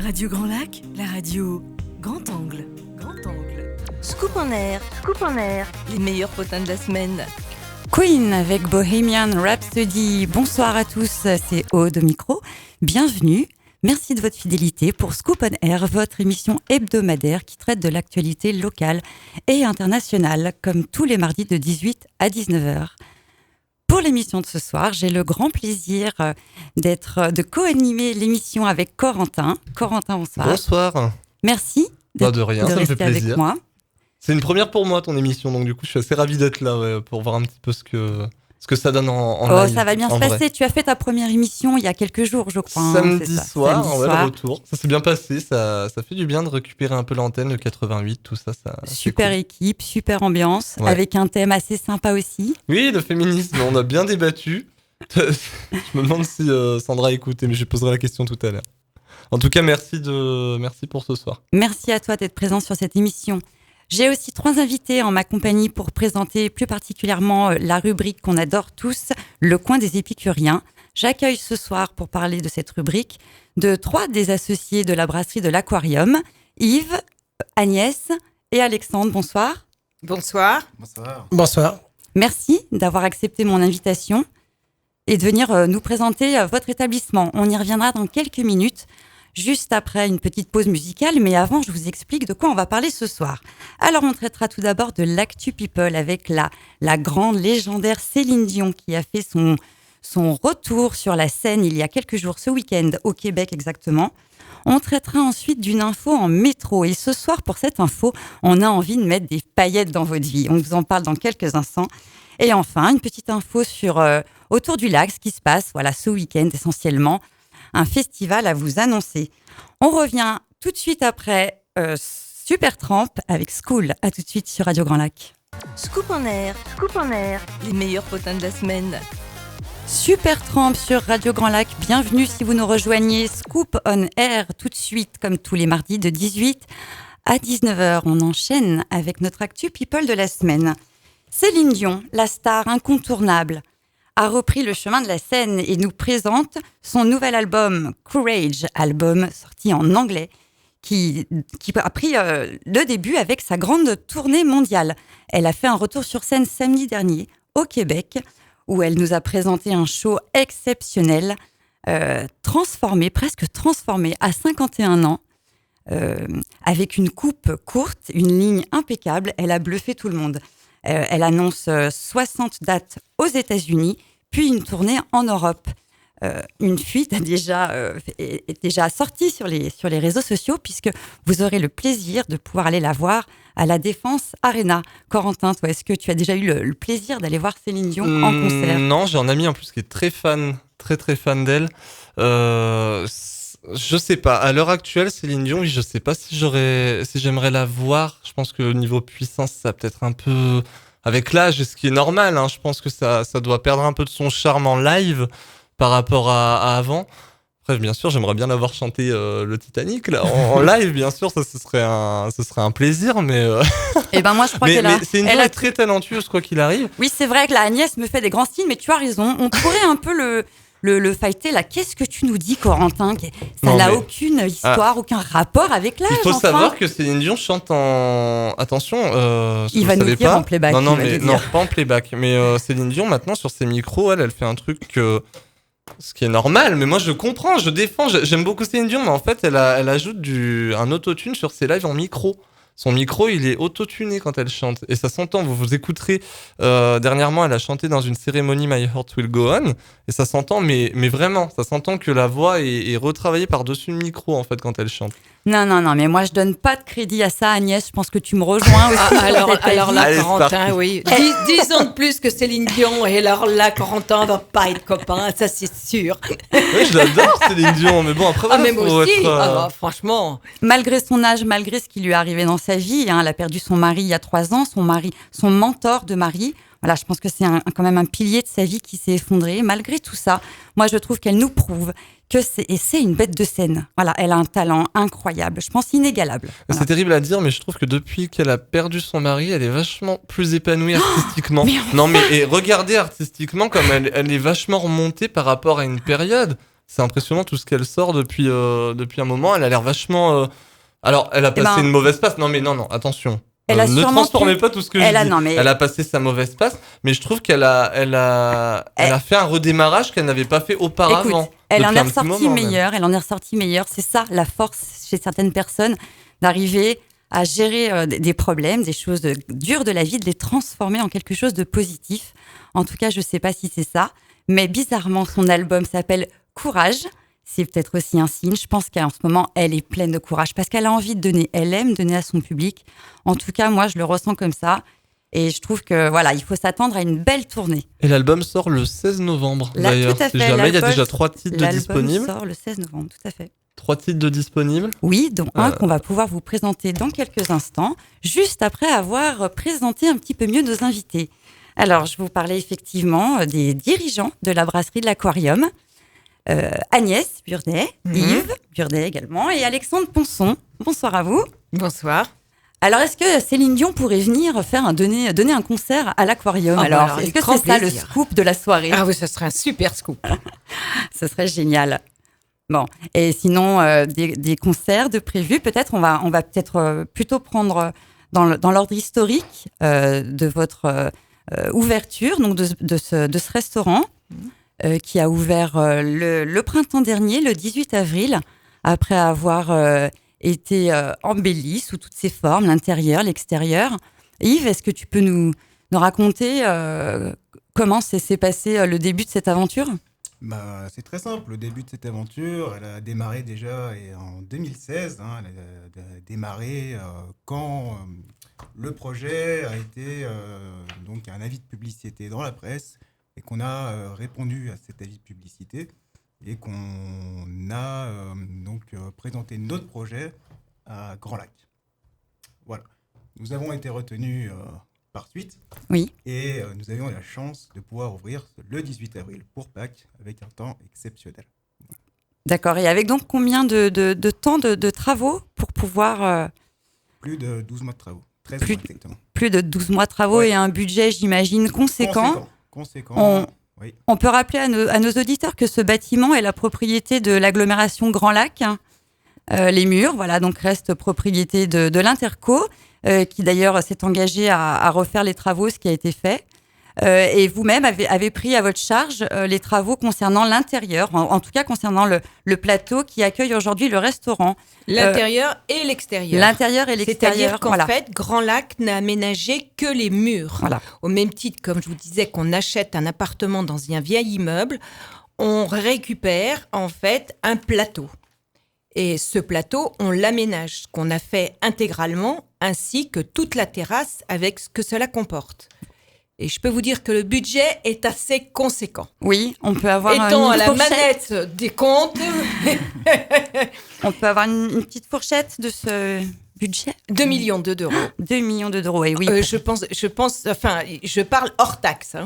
Radio Grand Lac, la radio Grand Angle. Grand Angle. Scoop en air, les meilleurs potins de la semaine. Queen avec Bohemian Rhapsody. Bonsoir à tous, c'est Aude au micro. Bienvenue. Merci de votre fidélité pour Scoop on Air, votre émission hebdomadaire qui traite de l'actualité locale et internationale, comme tous les mardis de 18 à 19h. Pour l'émission de ce soir, j'ai le grand plaisir de co-animer l'émission avec Corentin. Corentin, bonsoir. Bonsoir. Merci de rien, ça me fait plaisir. Avec moi. C'est une première pour moi, ton émission, donc du coup, je suis assez ravi d'être là pour voir un petit peu ce que ça donne en live. Ça va bien se passer. Vrai. Tu as fait ta première émission il y a quelques jours, je crois. Samedi soir, le retour. Ça s'est bien passé, ça fait du bien de récupérer un peu l'antenne, le 88, tout ça. Super cool. Équipe, super ambiance, avec un thème assez sympa aussi. Oui, le féminisme, on a bien débattu. Je me demande si Sandra a écouté, mais je poserai la question tout à l'heure. En tout cas, merci pour ce soir. Merci à toi d'être présent sur cette émission. J'ai aussi 3 invités en ma compagnie pour présenter plus particulièrement la rubrique qu'on adore tous, le coin des épicuriens. J'accueille ce soir pour parler de cette rubrique 3 des associés de la brasserie de l'Aquarium, Yves, Agnès et Alexandre. Bonsoir. Bonsoir. Bonsoir. Merci d'avoir accepté mon invitation et de venir nous présenter votre établissement. On y reviendra dans quelques minutes. Juste après une petite pause musicale, mais avant, je vous explique de quoi on va parler ce soir. Alors, on traitera tout d'abord de l'actu people avec la grande légendaire Céline Dion qui a fait son retour sur la scène il y a quelques jours, ce week-end, au Québec exactement. On traitera ensuite d'une info en métro. Et ce soir, pour cette info, on a envie de mettre des paillettes dans votre vie. On vous en parle dans quelques instants. Et enfin, une petite info sur autour du lac, ce qui se passe ce week-end essentiellement. Un festival à vous annoncer. On revient tout de suite après Supertramp avec School. À tout de suite sur Radio Grand Lac. Scoop en air, les meilleurs potins de la semaine. Supertramp sur Radio Grand Lac. Bienvenue si vous nous rejoignez. Scoop on Air tout de suite, comme tous les mardis de 18 à 19h. On enchaîne avec notre actu people de la semaine. Céline Dion, la star incontournable, a repris le chemin de la scène et nous présente son nouvel album Courage, album sorti en anglais, qui a pris le début avec sa grande tournée mondiale. Elle a fait un retour sur scène samedi dernier au Québec, où elle nous a présenté un show exceptionnel, presque transformé à 51 ans, avec une coupe courte, une ligne impeccable. Elle a bluffé tout le monde. Elle annonce 60 dates aux États-Unis, puis une tournée en Europe. Une fuite est déjà sortie sur les réseaux sociaux, puisque vous aurez le plaisir de pouvoir aller la voir à la Défense Arena. Corentin, toi, est-ce que tu as déjà eu le plaisir d'aller voir Céline Dion en concert ? Non, j'ai un ami en plus qui est très fan d'elle. Je sais pas. À l'heure actuelle, Céline Dion, je sais pas si j'aimerais la voir. Je pense que niveau puissance, ça peut-être un peu avec l'âge, ce qui est normal. Je pense que ça doit perdre un peu de son charme en live par rapport à avant. Bref, bien sûr, j'aimerais bien la voir chanter le Titanic là en live, bien sûr. Ça, ce serait un plaisir, mais. Eh ben moi, je crois qu'elle a. Mais Céline Dion est très talentueuse, quoi qu'il arrive. Oui, c'est vrai que la Agnès me fait des grands signes, mais tu as raison. On pourrait un peu le fighter là. Qu'est-ce que tu nous dis, Corentin ? Ça n'a aucune histoire, aucun rapport avec l'âge. Il faut savoir que Céline Dion chante en... Attention, il va nous dire en playback. Non, pas en playback. Mais Céline Dion, maintenant, sur ses micros, elle fait un truc... ce qui est normal, mais moi je comprends, je défends, j'aime beaucoup Céline Dion, mais en fait elle ajoute un autotune sur ses lives en micro. Son micro, il est autotuné quand elle chante. Et ça s'entend, vous écouterez. Dernièrement, elle a chanté dans une cérémonie My Heart Will Go On. Et ça s'entend, mais vraiment, ça s'entend que la voix est retravaillée par-dessus le micro, en fait, quand elle chante. Non, mais moi, je donne pas de crédit à ça, Agnès. Je pense que tu me rejoins aussi. Alors là, Corentin, oui. Disons de plus que Céline Dion, et alors là, Corentin va pas être copain, ça c'est sûr. Oui, je l'adore, Céline Dion, mais bon, après, mais moi aussi, franchement. Malgré son âge, malgré ce qui lui est arrivé dans sa vie, elle a perdu son mari il y a 3 ans, son mentor de mari. Voilà, je pense que c'est quand même un pilier de sa vie qui s'est effondré. Malgré tout ça, moi, je trouve qu'elle nous prouve que c'est une bête de scène. Voilà, elle a un talent incroyable, je pense inégalable. Voilà. C'est terrible à dire, mais je trouve que depuis qu'elle a perdu son mari, elle est vachement plus épanouie artistiquement. Et regardez artistiquement comme elle est vachement remontée par rapport à une période. c'est impressionnant tout ce qu'elle sort depuis un moment. Elle a l'air vachement. Alors, elle a passé une mauvaise passe. Non, attention. Ne transformez pas tout ce que je dis. Elle a passé sa mauvaise passe, mais je trouve qu'elle a fait un redémarrage qu'elle n'avait pas fait auparavant. Écoute, elle en est ressortie meilleure. C'est ça la force chez certaines personnes, d'arriver à gérer des problèmes, des choses dures de la vie, de les transformer en quelque chose de positif. En tout cas, je ne sais pas si c'est ça, mais bizarrement, son album s'appelle Courage. C'est peut-être aussi un signe. Je pense qu'en ce moment, elle est pleine de courage parce qu'elle a envie de donner. Elle aime donner à son public. En tout cas, moi, je le ressens comme ça. Et je trouve que voilà, il faut s'attendre à une belle tournée. Et l'album sort le 16 novembre, d'ailleurs. Tout à fait. Si jamais, il y a déjà 3 titres de disponibles. L'album sort le 16 novembre, tout à fait. 3 titres de disponibles. Oui, dont un qu'on va pouvoir vous présenter dans quelques instants, juste après avoir présenté un petit peu mieux nos invités. Alors, je vous parlais effectivement des dirigeants de la brasserie de l'Aquarium. Agnès Burdet, Yves Burdet également, et Alexandre Ponson. Bonsoir à vous. Bonsoir. Alors, est-ce que Céline Dion pourrait venir donner un concert à l'Aquarium? Alors, est-ce que c'est ça le scoop de la soirée? Ah oui, ce serait un super scoop. Ce serait génial. Bon, et sinon, des concerts de prévus, peut-être, on va peut-être plutôt prendre dans l'ordre historique de votre ouverture, donc de ce restaurant. Qui a ouvert le printemps dernier, le 18 avril, après avoir été embelli sous toutes ses formes, l'intérieur, l'extérieur. Yves, est-ce que tu peux nous raconter comment s'est passé le début de cette aventure ? C'est très simple. Le début de cette aventure, elle a démarré déjà en 2016. Elle a démarré quand le projet a été donc un avis de publicité dans la presse. Et qu'on a répondu à cet avis de publicité et qu'on a présenté notre projet à Grand Lac. Voilà. Nous avons été retenus par suite. Oui. Et nous avions la chance de pouvoir ouvrir le 18 avril pour Pâques avec un temps exceptionnel. D'accord. Et avec donc combien de temps de travaux pour pouvoir... Plus de 12 mois de travaux. 13 mois exactement. Plus de 12 mois de travaux, ouais. Et un budget, j'imagine, conséquent. Oui. On peut rappeler à nos auditeurs que ce bâtiment est la propriété de l'agglomération Grand Lac. Les murs, voilà, donc restent propriété de l'Interco, qui d'ailleurs s'est engagé à refaire les travaux, ce qui a été fait. Et vous-même avez pris à votre charge les travaux concernant l'intérieur, en tout cas concernant le plateau qui accueille aujourd'hui le restaurant. L'intérieur et l'extérieur. L'intérieur et l'extérieur. C'est-à-dire qu'en fait, Grand Lac n'a aménagé que les murs. Voilà. Au même titre, comme je vous disais, qu'on achète un appartement dans un vieil immeuble, on récupère en fait un plateau. Et ce plateau, on l'aménage, qu'on a fait intégralement, ainsi que toute la terrasse avec ce que cela comporte. Et je peux vous dire que le budget est assez conséquent. Oui, on peut avoir étant à la manette des comptes. On peut avoir une petite fourchette de ce budget. 2 millions d'euros. 2 millions d'euros, et oui. Je parle hors taxe.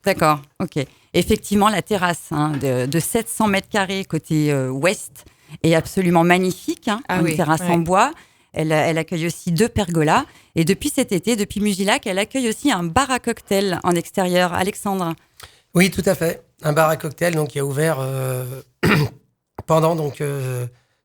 D'accord, ok. Effectivement, la terrasse de 700 mètres carrés côté ouest est absolument magnifique. Une terrasse en bois. Elle accueille aussi 2 pergolas. Et depuis cet été, depuis Musilac, elle accueille aussi un bar à cocktail en extérieur. Alexandre? Oui, tout à fait. Un bar à cocktail qui a ouvert pendant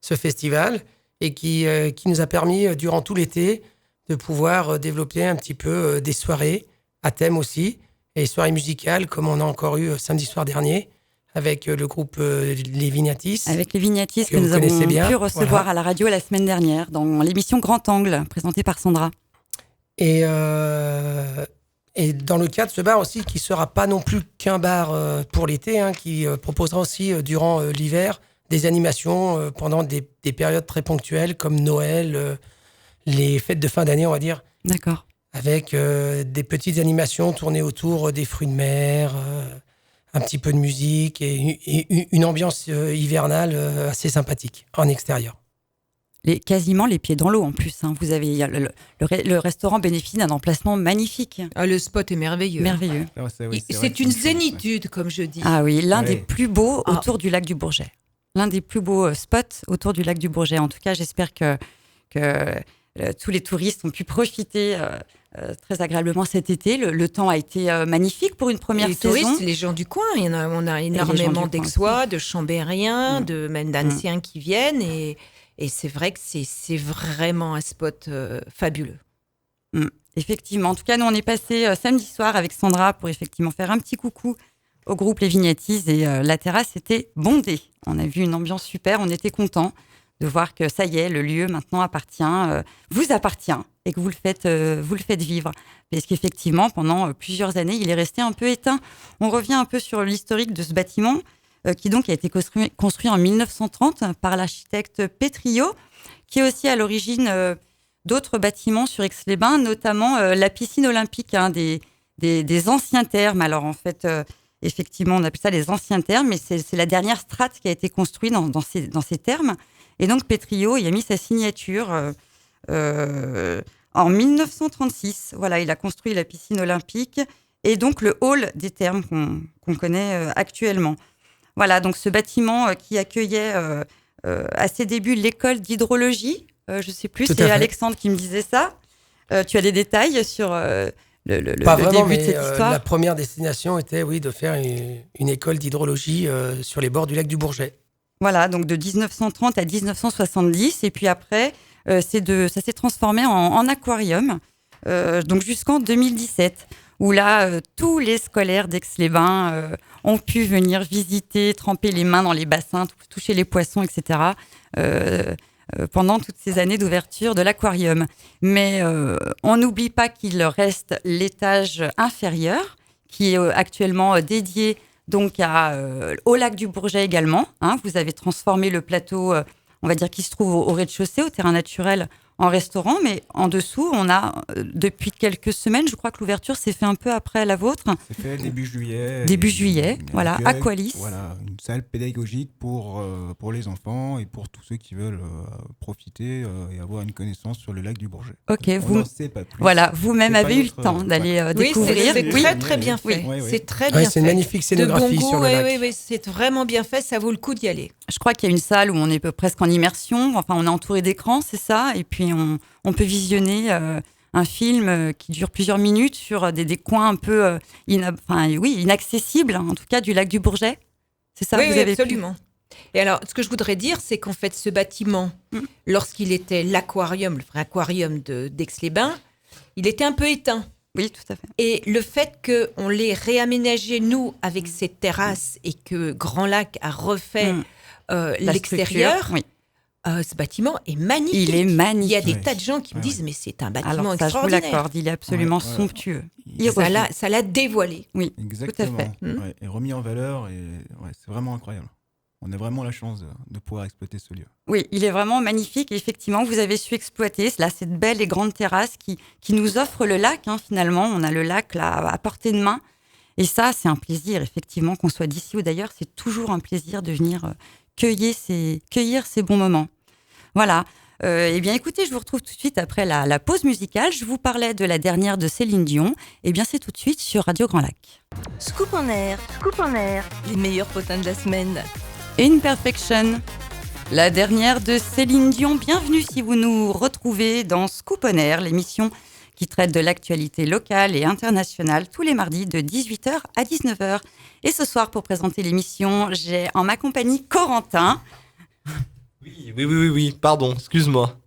ce festival et qui nous a permis, durant tout l'été, de pouvoir développer un petit peu des soirées à thème aussi, et des soirées musicales comme on a encore eu samedi soir dernier, avec le groupe Les Vignatis. Avec les Vignatis que nous avons pu recevoir à la radio la semaine dernière, dans l'émission Grand Angle, présentée par Sandra. Et dans le cas de ce bar aussi, qui ne sera pas non plus qu'un bar pour l'été, qui proposera aussi durant l'hiver des animations pendant des périodes très ponctuelles comme Noël, les fêtes de fin d'année, on va dire. D'accord. Avec des petites animations tournées autour des fruits de mer, un petit peu de musique et une ambiance hivernale assez sympathique en extérieur. Quasiment les pieds dans l'eau en plus. Vous avez le restaurant bénéficie d'un emplacement magnifique. Ah, le spot est merveilleux. Merveilleux. Ah, c'est une zénitude, comme je dis. Ah oui, l'un des plus beaux autour du lac du Bourget. L'un des plus beaux spots autour du lac du Bourget. En tout cas, j'espère que tous les touristes ont pu profiter très agréablement cet été. Le temps a été magnifique pour une première les saison. touristes, les gens du coin, on a énormément d'Aixois, de Chambériens, même d'Anciens qui viennent. Et c'est vrai que c'est vraiment un spot fabuleux. Effectivement. En tout cas, nous, on est passé samedi soir avec Sandra pour effectivement faire un petit coucou au groupe Les Vignettises. Et la terrasse était bondée. On a vu une ambiance super. On était contents de voir que ça y est, le lieu maintenant vous appartient et que vous le faites vivre. Parce qu'effectivement, pendant plusieurs années, il est resté un peu éteint. On revient un peu sur l'historique de ce bâtiment qui donc a été construit en 1930 par l'architecte Pétriot, qui est aussi à l'origine d'autres bâtiments sur Aix-les-Bains, notamment la piscine olympique, des anciens thermes. Alors en fait, effectivement, on appelle ça les anciens thermes, mais c'est la dernière strate qui a été construite dans ces thermes. Et donc Pétriot, il a mis sa signature en 1936. Voilà, il a construit la piscine olympique et donc le hall des thermes qu'on connaît actuellement. Voilà, donc ce bâtiment qui accueillait à ses débuts l'école d'hydrologie. Je ne sais plus, c'est Alexandre qui me disait ça. Tu as des détails sur le début de cette histoire? La première destination était, de faire une école d'hydrologie sur les bords du lac du Bourget. Voilà, donc de 1930 à 1970. Et puis après, ça s'est transformé en aquarium, donc jusqu'en 2017, où là, tous les scolaires d'Aix-les-Bains ont pu venir visiter, tremper les mains dans les bassins, toucher les poissons, etc., pendant toutes ces années d'ouverture de l'aquarium. Mais on n'oublie pas qu'il reste l'étage inférieur, qui est actuellement dédié donc au lac du Bourget également. Vous avez transformé le plateau, on va dire, qui se trouve au rez-de-chaussée, au terrain naturel, en restaurant. Mais en dessous, on a, depuis quelques semaines, je crois que l'ouverture s'est fait un peu après la vôtre. C'est fait début juillet. Début juillet, voilà, Aqualis. Voilà, une salle pédagogique pour les enfants et pour tous ceux qui veulent profiter et avoir une connaissance sur le lac du Bourget. Ok, on n'en sait pas plus. Voilà, vous-même avez eu le temps d'aller découvrir. C'est très très bien fait. C'est très bien fait. C'est une magnifique scénographie sur le lac. Oui, c'est vraiment bien fait. Ça vaut le coup d'y aller. Je crois qu'il y a une salle où on est presque en immersion. Enfin, on est entouré d'écrans, c'est ça. Et puis on peut visionner un film qui dure plusieurs minutes sur des coins un peu inaccessibles, en tout cas du lac du Bourget. C'est ça, oui, vous avez absolument. Et alors, ce que je voudrais dire, c'est qu'en fait, ce bâtiment, lorsqu'il était l'aquarium, le vrai aquarium d'Aix-les-Bains, il était un peu éteint. Oui, tout à fait. Et le fait qu'on l'ait réaménagé, nous, avec cette terrasse, et que Grand Lac a refait l'extérieur, ce bâtiment est magnifique. Il est magnifique. Il y a des tas de gens qui me disent, mais c'est un bâtiment extraordinaire. Alors ça, je vous l'accorde, il est absolument somptueux. Ça l'a dévoilé. Oui, exactement. Tout à fait. Et remis en valeur, et c'est vraiment incroyable. On a vraiment la chance de pouvoir exploiter ce lieu. Oui, il est vraiment magnifique. Et effectivement, vous avez su exploiter cette belle et grande terrasse qui nous offre le lac. Finalement, on a le lac là à portée de main. Et ça, c'est un plaisir, effectivement, qu'on soit d'ici ou d'ailleurs. C'est toujours un plaisir de venir cueillir ces bons moments. Voilà. Eh bien, écoutez, je vous retrouve tout de suite après la pause musicale. Je vous parlais de la dernière de Céline Dion. Eh bien, c'est tout de suite sur Radio Grand Lac. Scoop en air. Les meilleurs potins de la semaine. Imperfection, la dernière de Céline Dion. Bienvenue si vous nous retrouvez dans Scoop on Air, l'émission qui traite de l'actualité locale et internationale tous les mardis de 18h à 19h. Et ce soir, pour présenter l'émission, j'ai en ma compagnie Corentin. Oui, pardon, excuse-moi.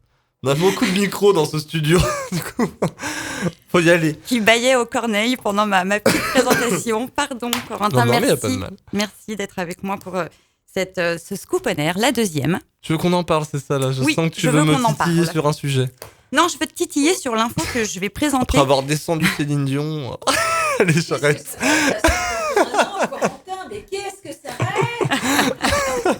On a beaucoup de micros dans ce studio, du coup, faut y aller. Qui baillait aux corneilles pendant ma petite présentation. Pardon, Corentin, non, merci. Mais y a pas de mal. Merci d'être avec moi pour ce Scoop on Air, la deuxième. Tu veux qu'on en parle, c'est ça là? Je sens que tu veux me titiller sur un sujet. Non, je veux te titiller sur l'info que je vais présenter. Après avoir descendu Céline Dion, les charrettes. Non, Corentin, mais qu'est-ce que ça fait?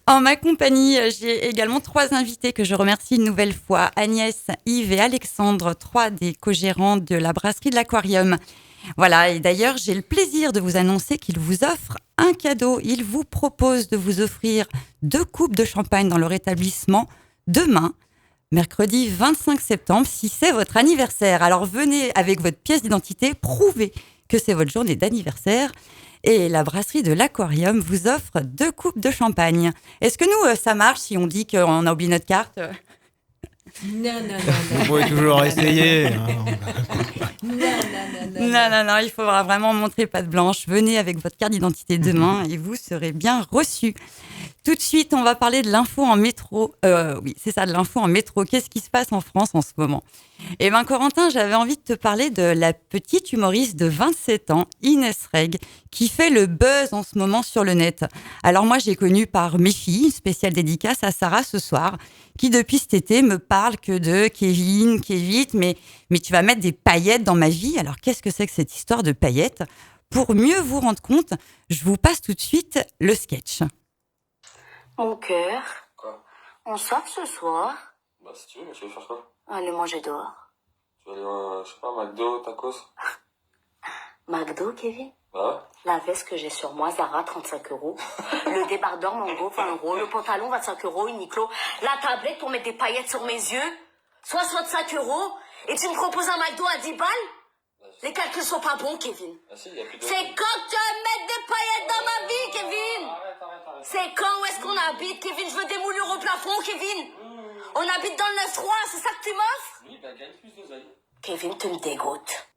En ma compagnie, j'ai également 3 invités que je remercie une nouvelle fois. Agnès, Yves et Alexandre, 3 des co-gérants de la brasserie de l'Aquarium. Voilà, et d'ailleurs, j'ai le plaisir de vous annoncer qu'ils vous offrent un cadeau. Ils vous proposent de vous offrir 2 coupes de champagne dans leur établissement demain, mercredi 25 septembre, si c'est votre anniversaire. Alors venez avec votre pièce d'identité, prouvez que c'est votre journée d'anniversaire. Et la brasserie de l'Aquarium vous offre 2 coupes de champagne. Est-ce que nous, ça marche si on dit qu'on a oublié notre carte ? Non. Vous pouvez toujours essayer. Hein. Non, il faudra vraiment montrer patte blanche. Venez avec votre carte d'identité demain et vous serez bien reçus. Tout de suite, on va parler de l'info en métro. Oui, c'est ça, de l'info en métro. Qu'est-ce qui se passe en France en ce moment ? Eh bien, Corentin, j'avais envie de te parler de la petite humoriste de 27 ans, Inès Reg, qui fait le buzz en ce moment sur le net. Alors moi, j'ai connu par mes filles, spéciale dédicace à Sarah ce soir, qui depuis cet été me parle que de Kevin, mais tu vas mettre des paillettes dans ma vie. Alors qu'est-ce que c'est que cette histoire de paillettes ? Pour mieux vous rendre compte, je vous passe tout de suite le sketch. Mon cœur. Quoi ? On sort ce soir. Bah si tu veux, mais tu veux faire quoi ? Aller manger dehors. Tu vas aller, je sais pas, McDo, tacos ? McDo, Kevin? Bah La veste que j'ai sur moi, Zara, 35 €. Le débardeur Mango, 20 €. Le pantalon, 25 €, Uniqlo. La tablette pour mettre des paillettes sur mes yeux, 65 €. Et tu me proposes un McDo à 10 balles? Les calculs sont pas bons, Kevin. Ah si, y a plus de... C'est quand tu vas mettre des paillettes dans ma vie, Kevin? Arrête. C'est quand? Où est-ce qu'on habite, Kevin? Je veux des moulures au plafond, Kevin. On habite dans le 9-3, c'est ça que tu m'offres? Oui, bah gagne plus d'oseille. Kevin, tu me dégoûtes.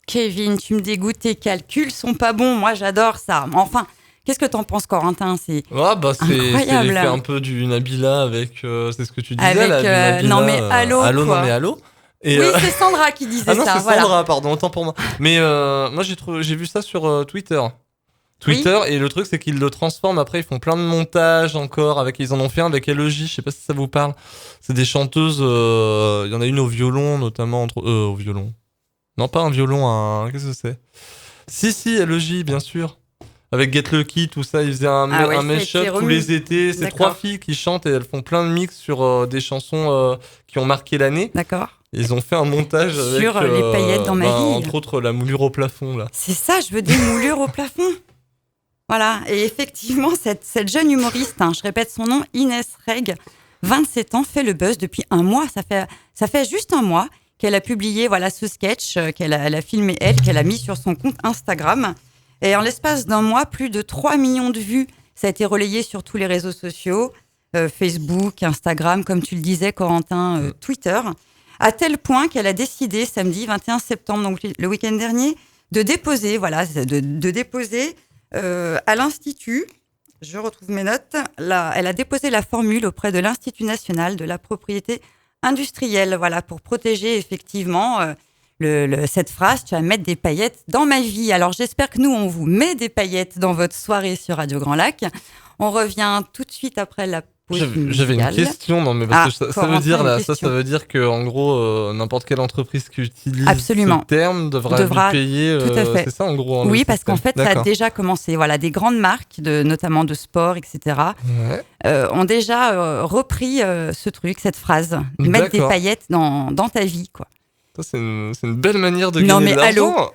Kevin, tu me dégoûtes, tes calculs sont pas bons. Moi, j'adore ça. Enfin, qu'est-ce que t'en penses, Corentin ? C'est incroyable. C'est fait un peu du Nabila avec... c'est ce que tu disais, avec, là, du Nabila, non mais allô, quoi. Non mais allô. Et oui, c'est Sandra qui disait ah non, ça. c'est voilà. Sandra, pardon, autant pour moi. Mais moi, j'ai vu ça sur Twitter. Et le truc, c'est qu'ils le transforment. Après, ils font plein de montages encore. Ils en ont fait un avec Elogie. Je sais pas si ça vous parle. C'est des chanteuses. Il y en a une au violon, notamment. Au violon. Non, pas un violon, qu'est-ce que c'est ? Si, Elogie, bien sûr. Avec Get Lucky, tout ça. Ils faisaient un mash-up tous les étés. C'est 3 filles qui chantent et elles font plein de mix sur des chansons qui ont marqué l'année. D'accord. Ils ont fait un montage sur avec, les paillettes dans ma vie. Entre autres, la moulure au plafond, là. C'est ça, je veux des moulures au plafond. Voilà. Et effectivement, cette jeune humoriste, je répète son nom, Inès Reg, 27 ans, fait le buzz depuis un mois. Ça fait juste un mois qu'elle a publié ce sketch qu'elle a filmé qu'elle a mis sur son compte Instagram. Et en l'espace d'un mois, plus de 3 millions de vues. Ça a été relayé sur tous les réseaux sociaux, Facebook, Instagram, comme tu le disais, Corentin, Twitter. À tel point qu'elle a décidé, samedi 21 septembre, donc le week-end dernier, de déposer, à l'Institut, je retrouve mes notes, elle a déposé la formule auprès de l'Institut national de la propriété industrielle, pour protéger effectivement cette phrase, tu vas mettre des paillettes dans ma vie. Alors j'espère que nous, on vous met des paillettes dans votre soirée sur Radio Grand Lac. On revient tout de suite après la pause musicale. J'avais une question, non mais parce que ça veut dire que en gros n'importe quelle entreprise qui utilise ce terme devra lui payer. Tout à fait. C'est ça en gros. Oui, parce qu'en fait, ça a déjà commencé. Des grandes marques, notamment de sport, etc. Ont déjà repris ce truc, cette phrase, mettre des paillettes dans ta vie, quoi. C'est une belle manière de gagner de l'argent.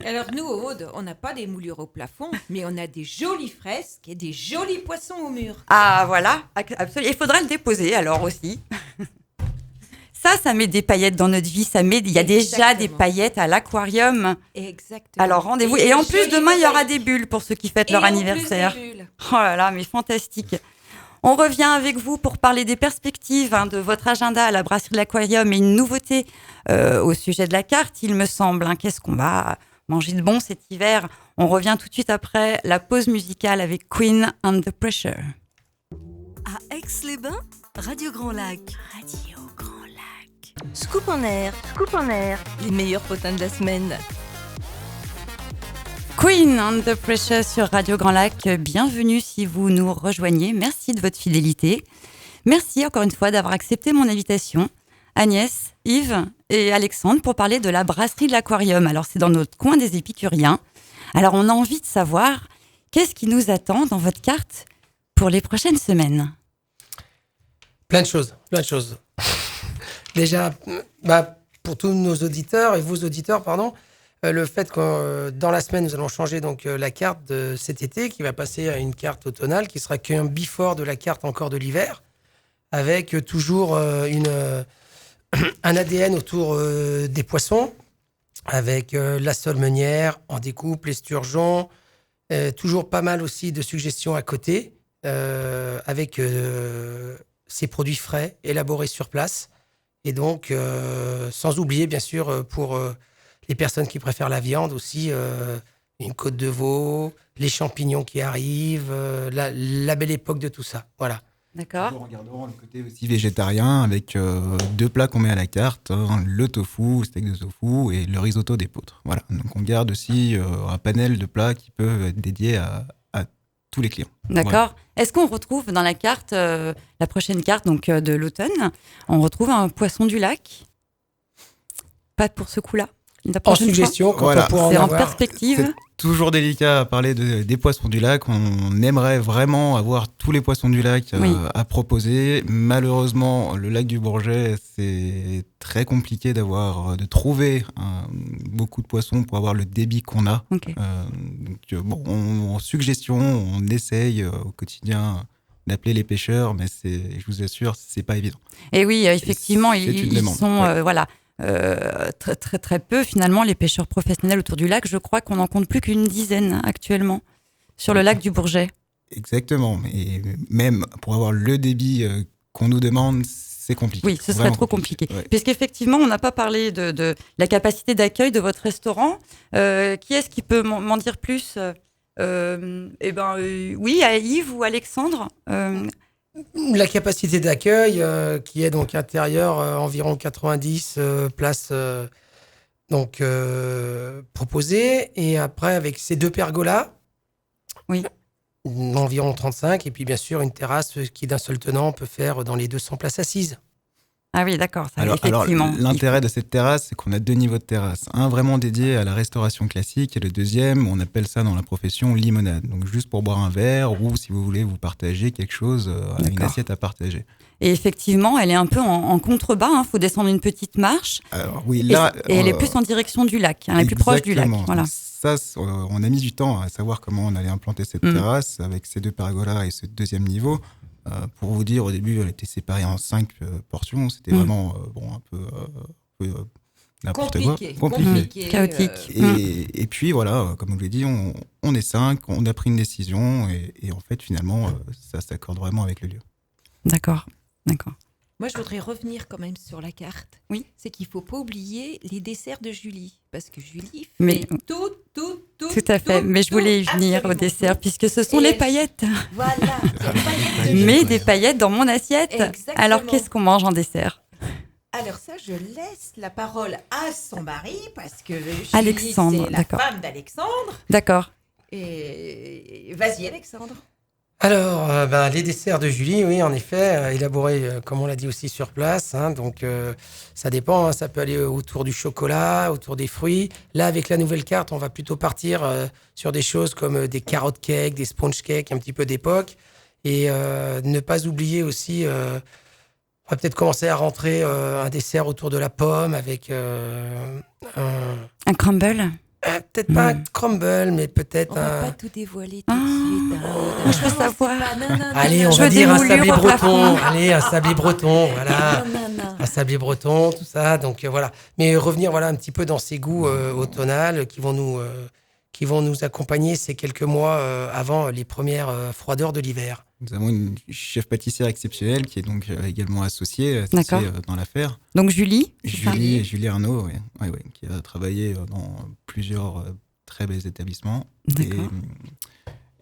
Alors nous, au Aude, on n'a pas des moulures au plafond, mais on a des jolies fresques et des jolis poissons au mur. Ah voilà, absolument. Il faudra le déposer alors aussi. Ça met des paillettes dans notre vie. Il y a déjà des paillettes à l'aquarium. Exactement. Alors rendez-vous. Et en plus, demain, il y aura des bulles pour ceux qui fêtent leur anniversaire. Oh là là, mais fantastique. On revient avec vous pour parler des perspectives de votre agenda à la brasserie de l'Aquarium et une nouveauté au sujet de la carte, il me semble. Qu'est-ce qu'on va manger de bon cet hiver ? On revient tout de suite après la pause musicale avec Queen Under Pressure. À Aix-les-Bains, Radio Grand Lac. Radio Grand Lac. Scoop en air. Les meilleurs potins de la semaine. Queen Under Pressure sur Radio Grand Lac. Bienvenue si vous nous rejoignez. Merci de votre fidélité. Merci encore une fois d'avoir accepté mon invitation. Agnès, Yves et Alexandre pour parler de la brasserie de l'Aquarium. Alors c'est dans notre coin des épicuriens. Alors on a envie de savoir qu'est-ce qui nous attend dans votre carte pour les prochaines semaines. Plein de choses. Déjà, pour tous nos auditeurs et vos auditeurs, le fait que dans la semaine, nous allons changer donc la carte de cet été qui va passer à une carte automnale qui sera qu'un before de la carte encore de l'hiver avec toujours un ADN autour des poissons avec la sole meunière en découpe, l'esturgeon, toujours pas mal aussi de suggestions à côté avec ces produits frais élaborés sur place Et donc, sans oublier, bien sûr, pour les personnes qui préfèrent la viande aussi, une côte de veau, les champignons qui arrivent, la belle époque de tout ça. Voilà. D'accord. En regardant le côté aussi végétarien avec 2 plats qu'on met à la carte, le tofu, le steak de tofu et le risotto d'épeautre. Voilà. Donc on garde aussi un panel de plats qui peuvent être dédiés à tous les clients. D'accord. Voilà. Est-ce qu'on retrouve dans la carte, la prochaine carte donc, de l'automne, on retrouve un poisson du lac? Pas pour ce coup-là? En suggestion, quand voilà. on pourra en C'est en avoir. perspective. C'est toujours délicat à parler des poissons du lac. On aimerait vraiment avoir tous les poissons du lac Oui. à proposer. Malheureusement, le lac du Bourget, c'est très compliqué de trouver beaucoup de poissons pour avoir le débit qu'on a. Ok. Donc, en suggestion, on essaye au quotidien d'appeler les pêcheurs, mais je vous assure, c'est pas évident. Et oui, effectivement, C'est une ils demande, sont ouais. voilà, très, très, très peu finalement les pêcheurs professionnels autour du lac. Je crois qu'on n'en compte plus qu'une dizaine actuellement sur le lac du Bourget. Exactement, mais même pour avoir le débit qu'on nous demande, c'est compliqué. Oui, ce serait Vraiment trop compliqué. Ouais. Puisqu'effectivement, on n'a pas parlé de la capacité d'accueil de votre restaurant. Qui est-ce qui peut m'en dire plus? Oui, à Yves ou Alexandre. La capacité d'accueil, qui est donc intérieure, environ 90 places proposées. Et après, avec ces 2 pergolas, Oui. environ 35. Et puis, bien sûr, une terrasse qui, d'un seul tenant, peut faire dans les 200 places assises. Ah oui, d'accord. Ça, Alors, effectivement. l'intérêt de cette terrasse, c'est qu'on a 2 niveaux de terrasse. Un vraiment dédié à la restauration classique et le deuxième, on appelle ça dans la profession limonade. Donc juste pour boire un verre ou si vous voulez vous partager quelque chose, une assiette à partager. Et effectivement, elle est un peu en contrebas. Il faut descendre une petite marche. Alors oui, là... Et elle est plus en direction du lac. Elle est plus proche du lac. Exactement. Voilà. Ça, on a mis du temps à savoir comment on allait implanter cette terrasse avec ces 2 pergolas et ce deuxième niveau. Pour vous dire, au début, elle était séparée en 5 portions. C'était vraiment un peu n'importe quoi. Compliqué. Chaotique. Et puis voilà, comme je l'ai dit, on est 5, on a pris une décision et en fait, finalement, ça s'accorde vraiment avec le lieu. D'accord. Moi, je voudrais revenir quand même sur la carte. Oui. C'est qu'il ne faut pas oublier les desserts de Julie. Parce que Julie fait Mais- tout. Tout à fait. Mais je voulais y venir au absolument dessert tout. puisque ce sont Et les elle- paillettes. Voilà. Il y a des paillettes de Mais Julie. des paillettes dans mon assiette. Exactement. Alors, qu'est-ce qu'on mange en dessert? Alors ça, je laisse la parole à son mari parce que Julie, Alexandre, c'est la d'accord. femme d'Alexandre. D'accord. Et vas-y, Alexandre. Alors, les desserts de Julie, oui, en effet, élaborés, comme on l'a dit aussi, sur place. Donc, ça dépend. Ça peut aller autour du chocolat, autour des fruits. Là, avec la nouvelle carte, on va plutôt partir sur des choses comme des carottes cakes, des sponge cakes, un petit peu d'époque. Et ne pas oublier aussi, on va peut-être commencer à rentrer un dessert autour de la pomme avec Un crumble. peut-être pas un crumble, mais peut-être On va un... pas tout dévoiler tout de suite. Je veux savoir. Allez, on Je va veux des dire un moulures sablé au plafond. breton. Allez, un sablé breton, voilà. Non. Un sablé breton, tout ça. Donc voilà. Mais revenir un petit peu dans ces goûts automnales qui vont nous accompagner ces quelques mois avant les premières froideurs de l'hiver. Nous avons une chef pâtissière exceptionnelle qui est donc également associée D'accord. dans l'affaire. Donc, Julie. c'est ça Julie Arnaud, qui a travaillé dans plusieurs très belles établissements. D'accord.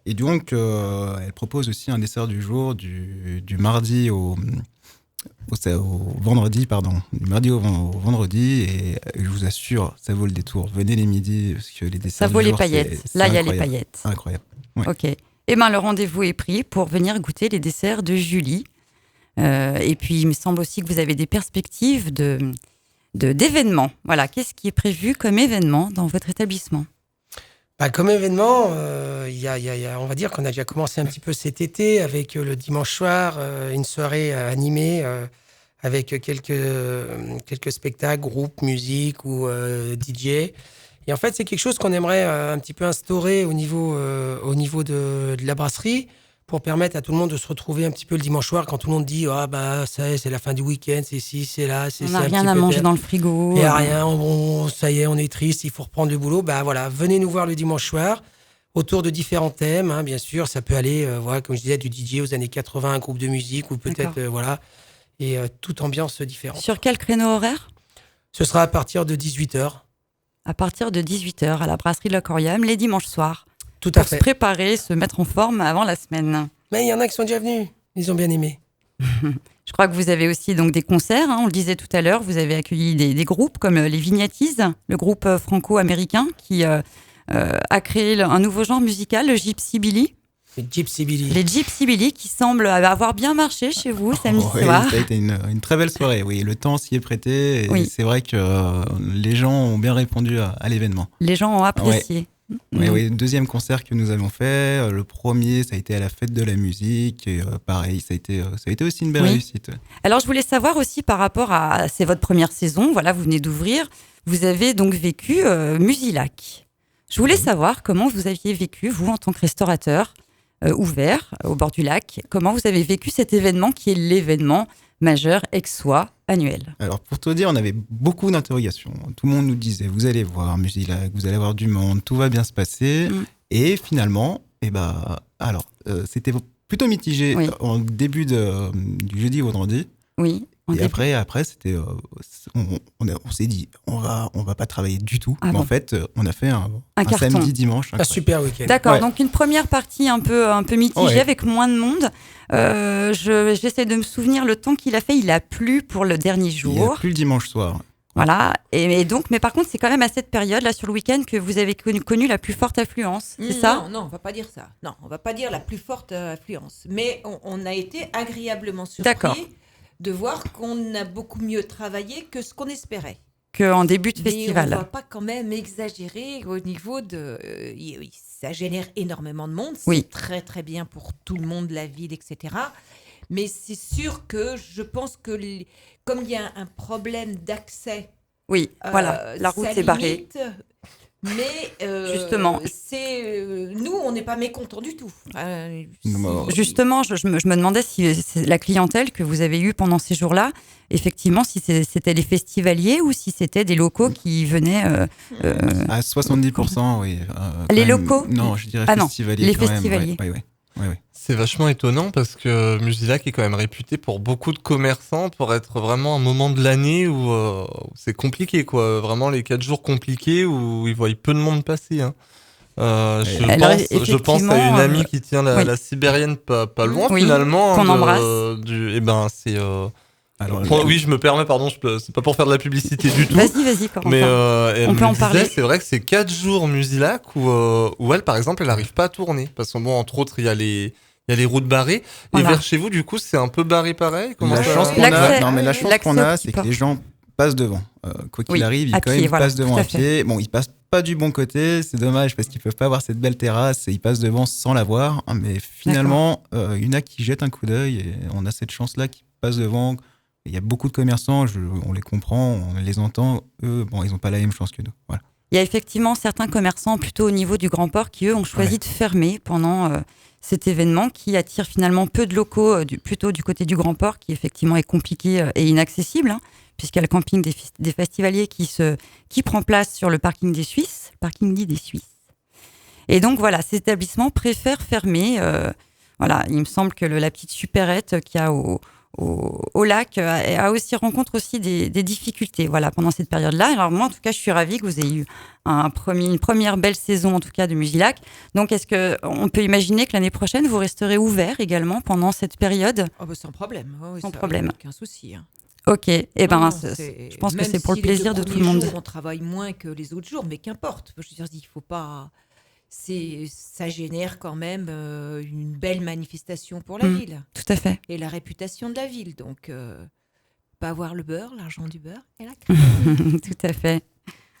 Et donc, elle propose aussi un dessert du jour du mardi au vendredi, Du mardi au vendredi. Et je vous assure, ça vaut le détour. Venez les midis, parce que les desserts Ça vaut du les jour, paillettes. c'est Là, il y a les incroyable. paillettes. Incroyable. Ouais. Ok. Eh bien, le rendez-vous est pris pour venir goûter les desserts de Julie. Et puis, il me semble aussi que vous avez des perspectives d'événements. Voilà, qu'est-ce qui est prévu comme événement dans votre établissement? Comme événement, on va dire qu'on a déjà commencé un petit peu cet été avec le dimanche soir, une soirée animée avec quelques spectacles, groupes, musique ou DJ. Et en fait, c'est quelque chose qu'on aimerait un petit peu instaurer au niveau de la brasserie pour permettre à tout le monde de se retrouver un petit peu le dimanche soir quand tout le monde dit ça y est, c'est la fin du week-end, c'est ci, c'est là, c'est On ça. n'a rien à manger dans le frigo. Il n'y a rien, ça y est, on est triste, il faut reprendre le boulot. Voilà, venez nous voir le dimanche soir autour de différents thèmes. Bien sûr, ça peut aller, comme je disais, du DJ aux années 80, un groupe de musique ou peut-être, D'accord. voilà. et toute ambiance différente. Sur quel créneau horaire ? Ce sera à partir de 18h. À partir de 18h à la brasserie de l'Aquarium, les dimanches soirs. Tout à pour fait. se préparer, se mettre en forme avant la semaine. Mais il y en a qui sont déjà venus. Ils ont bien aimé. Je crois que vous avez aussi donc des concerts, on le disait tout à l'heure, vous avez accueilli des groupes comme les Vignettis, le groupe franco-américain qui a créé un nouveau genre musical, le Gypsy Billy. Les Gypsy Billy. Les Gypsy Billy qui semblent avoir bien marché chez vous samedi soir. Ça a été une très belle soirée, oui. Le temps s'y est prêté et oui. C'est vrai que les gens ont bien répondu à l'événement. Les gens ont apprécié. Ouais. Oui, le deuxième concert que nous avons fait, le premier, ça a été à la fête de la musique. Et, pareil, ça a été aussi une belle réussite. Alors, je voulais savoir aussi par rapport à... C'est votre première saison, voilà, vous venez d'ouvrir. Vous avez donc vécu Musilac. Je voulais savoir comment vous aviez vécu, vous, en tant que restaurateur ouvert au bord du lac. Comment vous avez vécu cet événement qui est l'événement majeur aixois annuel? Alors, pour te dire, on avait beaucoup d'interrogations. Tout le monde nous disait, vous allez voir Musilac, vous allez avoir du monde, tout va bien se passer. Et finalement, c'était plutôt mitigé en début du jeudi au vendredi. Oui. Et après, c'était, on s'est dit, on va pas travailler du tout. Mais en fait, on a fait un samedi, dimanche. Un super week-end. D'accord, donc une première partie un peu mitigée avec moins de monde. J'essaie de me souvenir le temps qu'il a fait. Il a plu pour le dernier jour. Il a plu le dimanche soir. Voilà. Et donc, mais par contre, c'est quand même à cette période, là, sur le week-end, que vous avez connu la plus forte affluence. C'est ça ? Non, on va pas dire ça. Non, on va pas dire la plus forte affluence. Mais on a été agréablement surpris de voir qu'on a beaucoup mieux travaillé que ce qu'on espérait. Qu'en début de festival. Mais on ne va pas quand même exagérer au niveau de... ça génère énormément de monde. C'est très, très bien pour tout le monde, la ville, etc. Mais c'est sûr que je pense que comme il y a un problème d'accès... Oui, voilà, la route est barrée. Mais justement, nous, on n'est pas mécontents du tout. Justement, je me demandais si la clientèle que vous avez eue pendant ces jours-là, effectivement, si c'était les festivaliers ou si c'était des locaux qui venaient... À 70%, oui. Les locaux ? Non, je dirais festivaliers. Les festivaliers. Oui. C'est vachement étonnant parce que Musilac est quand même réputé pour beaucoup de commerçants pour être vraiment un moment de l'année où c'est compliqué, quoi. Vraiment les 4 jours compliqués où ils voient peu de monde passer. Hein. Je pense à une amie qui tient la Sibérienne pas loin finalement. Qu'on embrasse. C'est... oui, je me permets, pardon, c'est pas pour faire de la publicité du tout. Vas-y, Corentin. Mais on peut en parler. C'est vrai que c'est 4 jours Musilac où elle, par exemple, elle arrive pas à tourner. Parce que entre autres, il y a les routes barrées. Voilà. Et vers chez vous, du coup, c'est un peu barré pareil. La chance qu'on a, c'est que les gens passent devant. Quoi qu'il arrive, ils passent devant à pied. Bon, ils passent pas du bon côté, c'est dommage parce qu'ils peuvent pas avoir cette belle terrasse et ils passent devant sans la voir. Mais finalement, il y en a qui jettent un coup d'œil et on a cette chance-là qui passe devant. Il y a beaucoup de commerçants, on les comprend, on les entend. Eux, ils n'ont pas la même chance que nous. Voilà. Il y a effectivement certains commerçants plutôt au niveau du Grand Port qui, eux, ont choisi de fermer pendant cet événement qui attire finalement peu de locaux, plutôt du côté du Grand Port, qui effectivement est compliqué et inaccessible, puisqu'il y a le camping des festivaliers qui prend place sur le parking des Suisses, parking dit des Suisses. Et donc voilà, ces établissements préfèrent fermer. Il me semble que la petite supérette qu'il y a au lac rencontre aussi des difficultés pendant cette période-là. Alors moi, en tout cas, je suis ravie que vous ayez eu une première belle saison, en tout cas, de Musilac. Donc, est-ce qu'on peut imaginer que l'année prochaine, vous resterez ouvert également pendant cette période ? Sans problème. Sans problème. Aucun souci. Ok, je pense que c'est pour le plaisir de tout le monde. On travaille moins que les autres jours, mais qu'importe. Je veux dire, il faut pas... ça génère quand même une belle manifestation pour la ville. Tout à fait. Et la réputation de la ville. Donc, pas avoir le beurre, l'argent du beurre et la crème. Tout à fait.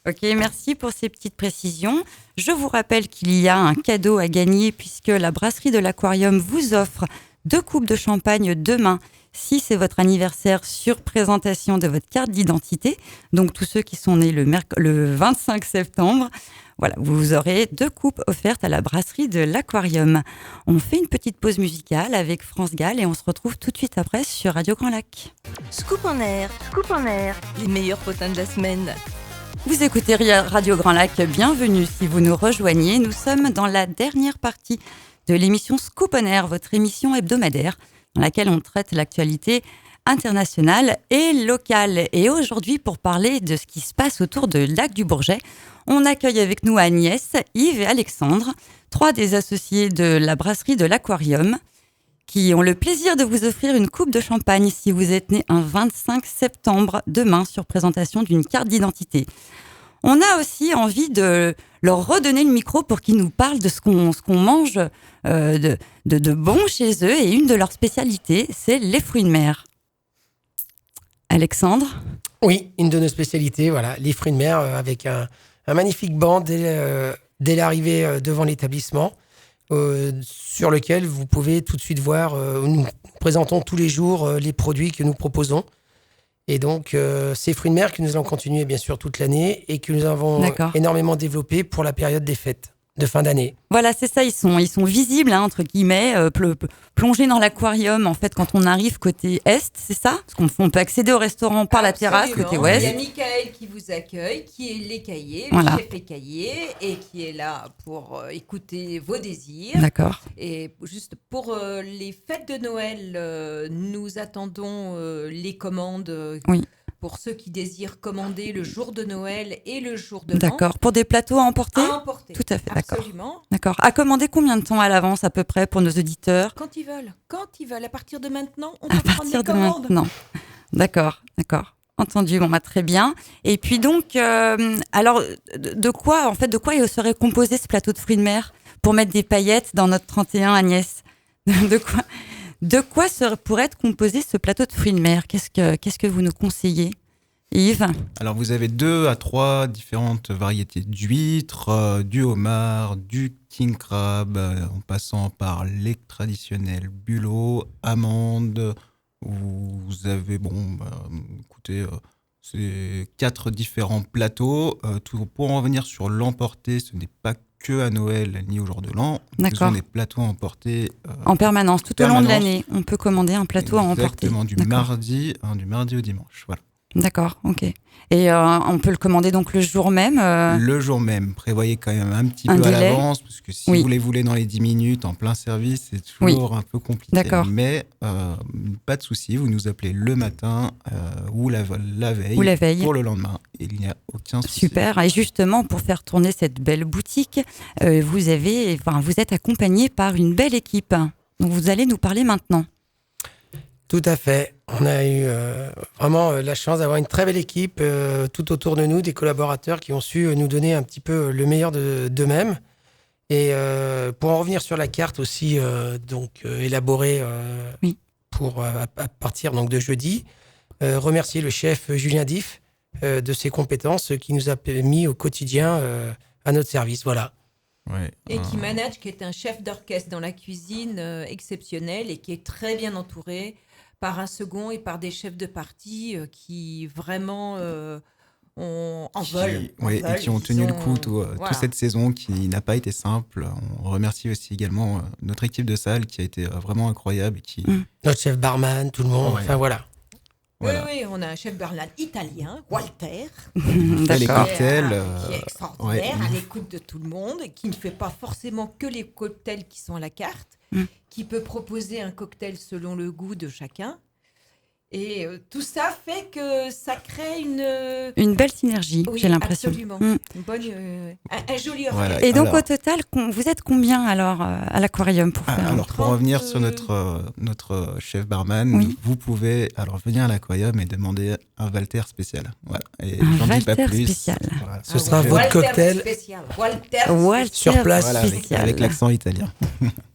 Ok, merci pour ces petites précisions. Je vous rappelle qu'il y a un cadeau à gagner puisque la brasserie de l'Aquarium vous offre 2 coupes de champagne demain. Si c'est votre anniversaire sur présentation de votre carte d'identité, donc tous ceux qui sont nés le 25 septembre, voilà, vous aurez 2 coupes offertes à la brasserie de l'Aquarium. On fait une petite pause musicale avec France Gall et on se retrouve tout de suite après sur Radio Grand Lac. Scoop en air, les meilleurs potins de la semaine. Vous écoutez Radio Grand Lac, bienvenue si vous nous rejoignez. Nous sommes dans la dernière partie de l'émission Scoop en air, votre émission hebdomadaire dans laquelle on traite l'actualité internationale et locale. Et aujourd'hui, pour parler de ce qui se passe autour de Lac du Bourget, on accueille avec nous Agnès, Yves et Alexandre, 3 des associés de la brasserie de l'Aquarium, qui ont le plaisir de vous offrir une coupe de champagne si vous êtes né un 25 septembre, demain, sur présentation d'une carte d'identité. On a aussi envie de leur redonner le micro pour qu'ils nous parlent de ce qu'on mange de bon chez eux. Et une de leurs spécialités, c'est les fruits de mer. Alexandre ? Oui, une de nos spécialités, voilà, les fruits de mer avec un magnifique banc dès l'arrivée devant l'établissement, sur lequel vous pouvez tout de suite voir, nous présentons tous les jours les produits que nous proposons. Et donc, ces fruits de mer que nous allons continuer bien sûr toute l'année et que nous avons énormément développés pour la période des fêtes de fin d'année. Voilà, c'est ça, ils sont visibles, hein, entre guillemets, plongés dans l'aquarium, en fait, quand on arrive côté est, c'est ça ? Parce qu'on peut accéder au restaurant par la terrasse, côté ouest. Il y a Michael qui vous accueille, qui est l'écaillé, voilà. Le chef écaillé, et qui est là pour écouter vos désirs. D'accord. Et juste pour les fêtes de Noël, nous attendons les commandes. Oui. Pour ceux qui désirent commander le jour de Noël et le jour de l'an. D'accord. Pour des plateaux à emporter ? À emporter. Tout à fait, d'accord. Absolument. D'accord. À commander combien de temps à l'avance à peu près pour nos auditeurs ? Quand ils veulent. Quand ils veulent. À partir de maintenant, on peut prendre des commandes. À partir de maintenant. D'accord. Entendu. Bon, très bien. Et puis donc, alors, de quoi il serait composé ce plateau de fruits de mer pour mettre des paillettes dans notre 31, Agnès ? De quoi pourrait être composé ce plateau de fruits de mer ? Qu'est-ce que vous nous conseillez, Yves ? Alors, vous avez 2 à 3 différentes variétés d'huîtres, du homard, du king crab, en passant par les traditionnels bulots, amandes. Vous avez, écoutez, c'est 4 différents plateaux. Pour en revenir sur l'emporter, ce n'est pas que à Noël ni au jour de l'an. Nous avons des plateaux à emporter en permanence, tout au long de l'année. On peut commander un plateau à emporter. Exactement, du mardi au dimanche. Voilà. D'accord, ok. Et on peut le commander donc le jour même Le jour même. Prévoyez quand même un petit peu à l'avance, parce que si vous les voulez dans les 10 minutes, en plein service, c'est toujours un peu compliqué. D'accord. Mais pas de souci, vous nous appelez le matin ou la veille pour le lendemain. Il n'y a aucun souci. Super. Et justement, pour faire tourner cette belle boutique, vous êtes accompagné par une belle équipe. Donc vous allez nous parler maintenant. Tout à fait. On a eu vraiment la chance d'avoir une très belle équipe tout autour de nous, des collaborateurs qui ont su nous donner un petit peu le meilleur d'eux-mêmes. Et pour en revenir sur la carte aussi, élaborée pour à partir donc, de jeudi, remercier le chef Julien Diff de ses compétences qui nous a mis au quotidien à notre service. Voilà. Ouais, et qui manage, qui est un chef d'orchestre dans la cuisine exceptionnel et qui est très bien entouré par un second et par des chefs de partie qui vraiment veulent. Oui, et qui ont tenu le coup toute cette saison qui n'a pas été simple. On remercie aussi également notre équipe de salle qui a été vraiment incroyable. Notre chef barman, tout le monde, enfin voilà. Voilà. Oui, on a un chef barman italien, Walter, les cocktails, qui est extraordinaire, à l'écoute de tout le monde, qui ne fait pas forcément que les cocktails qui sont à la carte, qui peut proposer un cocktail selon le goût de chacun. Et tout ça fait que ça crée une belle synergie, j'ai l'impression. Absolument. Une bonne, un joli horaire. Voilà. Et donc au total, vous êtes combien alors à l'aquarium pour faire pour revenir sur notre chef barman, vous pouvez venir à l'aquarium et demander un Walter spécial. Voilà. Et j'en dis pas plus. Spécial. Voilà. Ce sera votre cocktail Walter sur place, voilà, avec l'accent italien.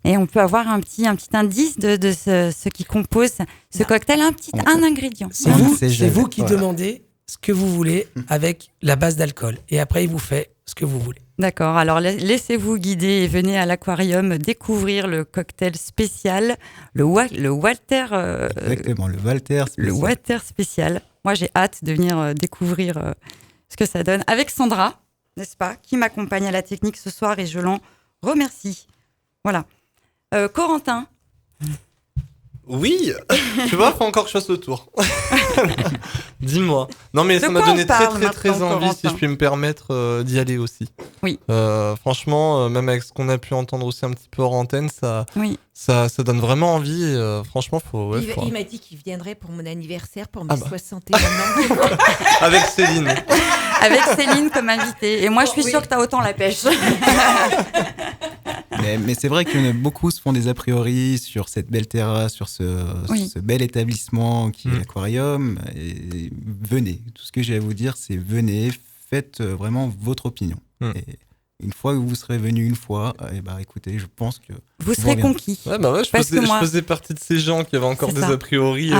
Et on peut avoir un petit indice de ce qui compose ce cocktail, un ingrédient. C'est vous qui demandez ce que vous voulez avec la base d'alcool. Et après, il vous fait ce que vous voulez. D'accord. Alors, laissez-vous guider et venez à l'aquarium découvrir le cocktail spécial, le Walter. Exactement, le Walter spécial. Le Walter spécial. Moi, j'ai hâte de venir découvrir ce que ça donne avec Sandra, n'est-ce pas, qui m'accompagne à la technique ce soir et je l'en remercie. Voilà. Corentin. Oui, tu vois, faut encore que je fasse le tour. Dis-moi. Non, mais ça m'a quoi on donné parle très maintenant, envie, si Corentin je puis me permettre, d'y aller aussi. Oui. Franchement, même avec ce qu'on a pu entendre aussi un petit peu hors antenne, ça donne vraiment envie. Et, franchement, faut. Il m'a dit qu'il viendrait pour mon anniversaire, pour mes Ah bah. 61 ans. Avec Céline. Avec Céline comme invitée. Et moi, je suis sûre que tu as autant la pêche. Mais c'est vrai que beaucoup se font des a priori sur cette belle terrasse, sur ce bel établissement qui est l'aquarium. Et venez. Tout ce que j'ai à vous dire, c'est venez, faites vraiment votre opinion. Et une fois que vous serez venu une fois, écoutez, je pense que vous serez conquis. Ouais, je faisais partie de ces gens qui avaient encore des a priori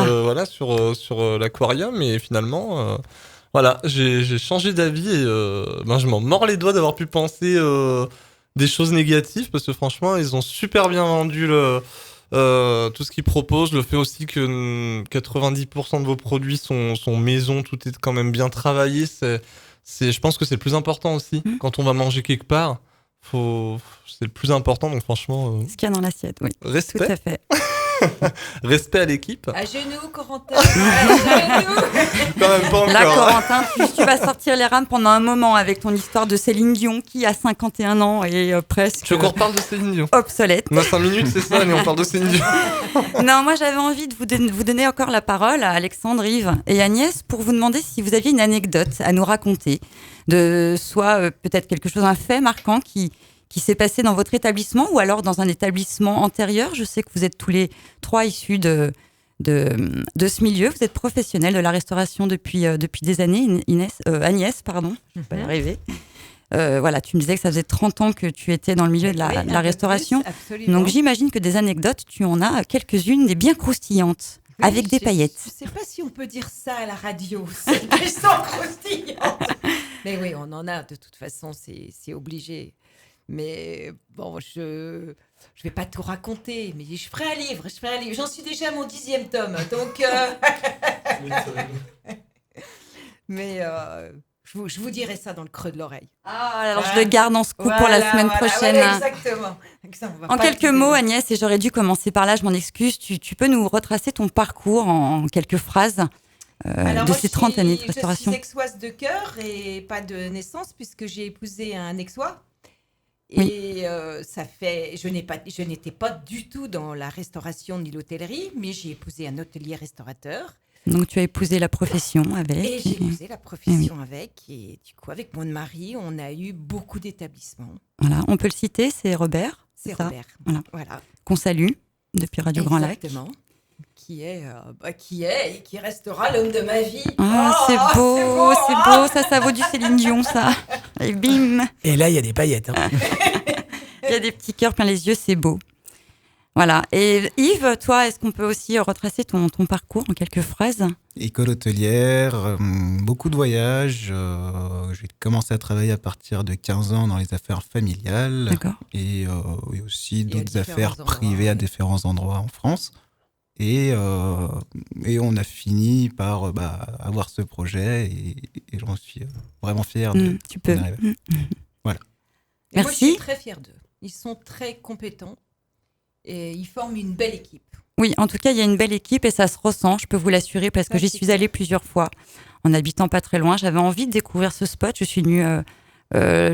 sur l'aquarium, et finalement, j'ai changé d'avis et je m'en mords les doigts d'avoir pu penser des choses négatives, parce que franchement, ils ont super bien vendu tout ce qu'ils proposent. Le fait aussi que 90% de vos produits sont maison, tout est quand même bien travaillé, je pense que c'est le plus important aussi. Quand on va manger quelque part, c'est le plus important. Donc franchement, ce qu'il y a dans l'assiette, oui. Respect. Tout à fait. Respect à l'équipe. À genoux, Corentin. À genoux. Quand même pas encore. Là, Corentin, tu vas sortir les rames pendant un moment avec ton histoire de Céline Dion qui a 51 ans et presque. Tu veux qu'on reparle de Céline Dion? Obsolète. On a 5 minutes, c'est ça, mais on parle de Céline Dion. Non, moi j'avais envie de vous donner encore la parole à Alexandre, Yves et Agnès pour vous demander si vous aviez une anecdote à nous raconter, de soit peut-être quelque chose, un fait marquant qui s'est passé dans votre établissement ou alors dans un établissement antérieur. Je sais que vous êtes tous les trois issus de ce milieu. Vous êtes professionnels de la restauration depuis des années. Agnès, pardon, je ne vais pas y arriver. Tu me disais que ça faisait 30 ans que tu étais dans le milieu de la restauration. Plus, donc j'imagine que des anecdotes, tu en as quelques-unes, des bien croustillantes, avec des paillettes. Je ne sais pas si on peut dire ça à la radio, c'est des sangs croustillantes. Mais oui, on en a, de toute façon, c'est obligé. Mais bon, je vais pas tout raconter, mais je ferai un livre. J'en suis déjà à mon 10e tome, donc. Mais je vous dirai ça dans le creux de l'oreille. Alors je le garde en scoop pour la semaine prochaine. Exactement. En quelques mots, Agnès, et j'aurais dû commencer par là, je m'en excuse, tu peux nous retracer ton parcours en quelques phrases de ces 30 années de restauration. Je suis aixoise de cœur et pas de naissance, puisque j'ai épousé un aixois. Et je n'étais pas du tout dans la restauration ni l'hôtellerie, mais j'ai épousé un hôtelier restaurateur. Donc tu as épousé la profession avec. Et j'ai épousé la profession avec. Et du coup, avec mon mari, on a eu beaucoup d'établissements. Voilà, on peut le citer, c'est Robert. C'est Robert. Voilà. Qu'on salue depuis Radio Grand Lac. Exactement. Qui est et qui restera l'homme de ma vie. C'est beau, ça vaut du Céline Dion, ça. Et bim. Et là, il y a des paillettes. Il y a des petits cœurs plein les yeux, c'est beau. Voilà. Et Yves, toi, est-ce qu'on peut aussi retracer ton parcours en quelques phrases ? École hôtelière, beaucoup de voyages. J'ai commencé à travailler à partir de 15 ans dans les affaires familiales. D'accord. Et aussi d'autres affaires privées à différents endroits en France. Et on a fini par avoir ce projet et j'en suis vraiment fier de. Tu peux. Voilà. Et merci. Moi, je suis très fière d'eux. Ils sont très compétents et ils forment une belle équipe. Oui, en tout cas, il y a une belle équipe et ça se ressent, je peux vous l'assurer, parce que j'y suis allée plusieurs fois en habitant pas très loin. J'avais envie de découvrir ce spot. Je suis venue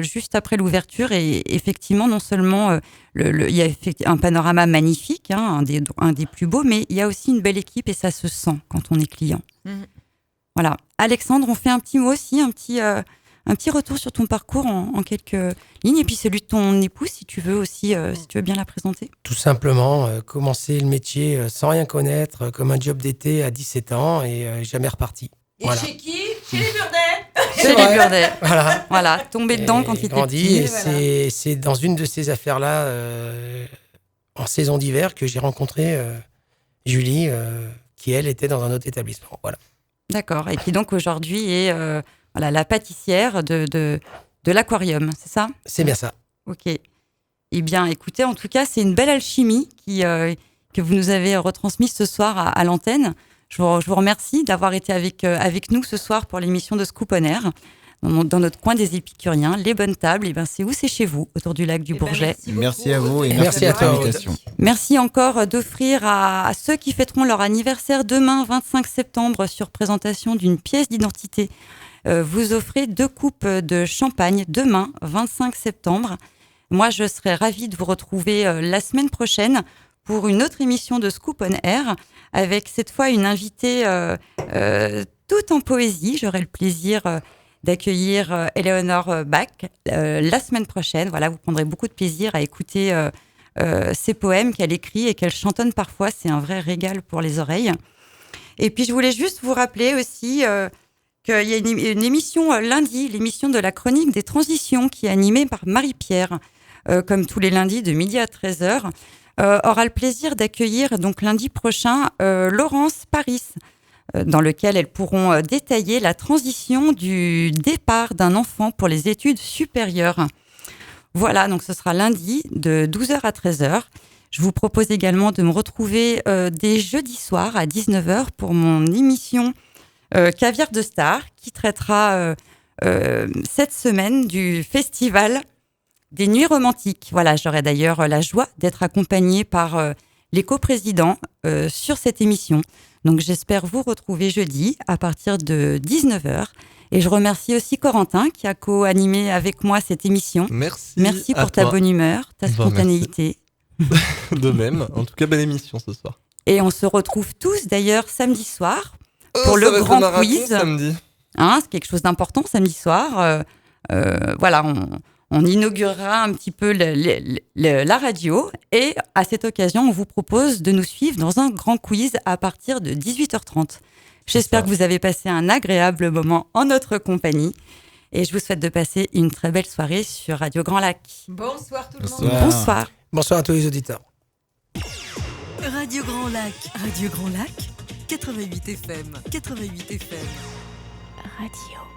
juste après l'ouverture et effectivement, non seulement il y a un panorama magnifique, un des plus beaux, mais il y a aussi une belle équipe et ça se sent quand on est client. Voilà. Alexandre, on fait un petit mot aussi, un petit retour sur ton parcours en quelques lignes, et puis celui de ton épouse, si tu veux aussi, si tu veux bien la présenter. Tout simplement, commencer le métier sans rien connaître, comme un job d'été à 17 ans, et jamais reparti. Et voilà. Chez qui ? Chez les Burdets. Chez les Burdets. Voilà, tomber dedans quand il était petit. Et voilà. C'est dans une de ces affaires-là, en saison d'hiver, que j'ai rencontré Julie, qui, elle, était dans un autre établissement. Voilà. D'accord, et qui donc aujourd'hui est la pâtissière de l'aquarium, c'est ça ? C'est bien ça. Ok. Eh bien, écoutez, en tout cas, c'est une belle alchimie que vous nous avez retransmise ce soir à l'antenne. Je vous remercie d'avoir été avec nous ce soir pour l'émission de Scoop on Air. dans notre coin des épicuriens, les bonnes tables, et ben c'est où? C'est chez vous, autour du lac du Bourget. Merci à vous et Merci à pour toi, l'invitation. Merci encore d'offrir à ceux qui fêteront leur anniversaire demain, 25 septembre, sur présentation d'une pièce d'identité. Vous offrez 2 coupes de champagne demain, 25 septembre. Moi, je serai ravie de vous retrouver la semaine prochaine pour une autre émission de Scoop on Air, avec cette fois une invitée toute en poésie. J'aurai le plaisir d'accueillir Eleonore Bach la semaine prochaine. Voilà, vous prendrez beaucoup de plaisir à écouter ses poèmes qu'elle écrit et qu'elle chantonne parfois. C'est un vrai régal pour les oreilles. Et puis, je voulais juste vous rappeler aussi qu'il y a une émission lundi, l'émission de la chronique des transitions, qui est animée par Marie-Pierre, comme tous les lundis de midi à 13h. Aura le plaisir d'accueillir donc lundi prochain Laurence Paris, dans lequel elles pourront détailler la transition du départ d'un enfant pour les études supérieures. Voilà, donc ce sera lundi de 12h à 13h. Je vous propose également de me retrouver dès jeudi soir à 19h pour mon émission Caviar de Star, qui traitera cette semaine du festival des Nuits Romantiques. Voilà, j'aurai d'ailleurs la joie d'être accompagnée par les coprésidents sur cette émission. Donc j'espère vous retrouver jeudi à partir de 19h. Et je remercie aussi Corentin qui a co-animé avec moi cette émission. Merci pour ta bonne humeur, ta spontanéité. De même. En tout cas, belle émission ce soir. Et on se retrouve tous d'ailleurs samedi soir pour le grand quiz. Samedi. Hein, c'est quelque chose d'important samedi soir. Voilà, on inaugurera un petit peu la radio. Et à cette occasion, on vous propose de nous suivre dans un grand quiz à partir de 18h30. J'espère que vous avez passé un agréable moment en notre compagnie. Et je vous souhaite de passer une très belle soirée sur Radio Grand Lac. Bonsoir tout le monde. Bonsoir. Bonsoir à tous les auditeurs. Radio Grand Lac. Radio Grand Lac. 88 FM. 88 FM. Radio.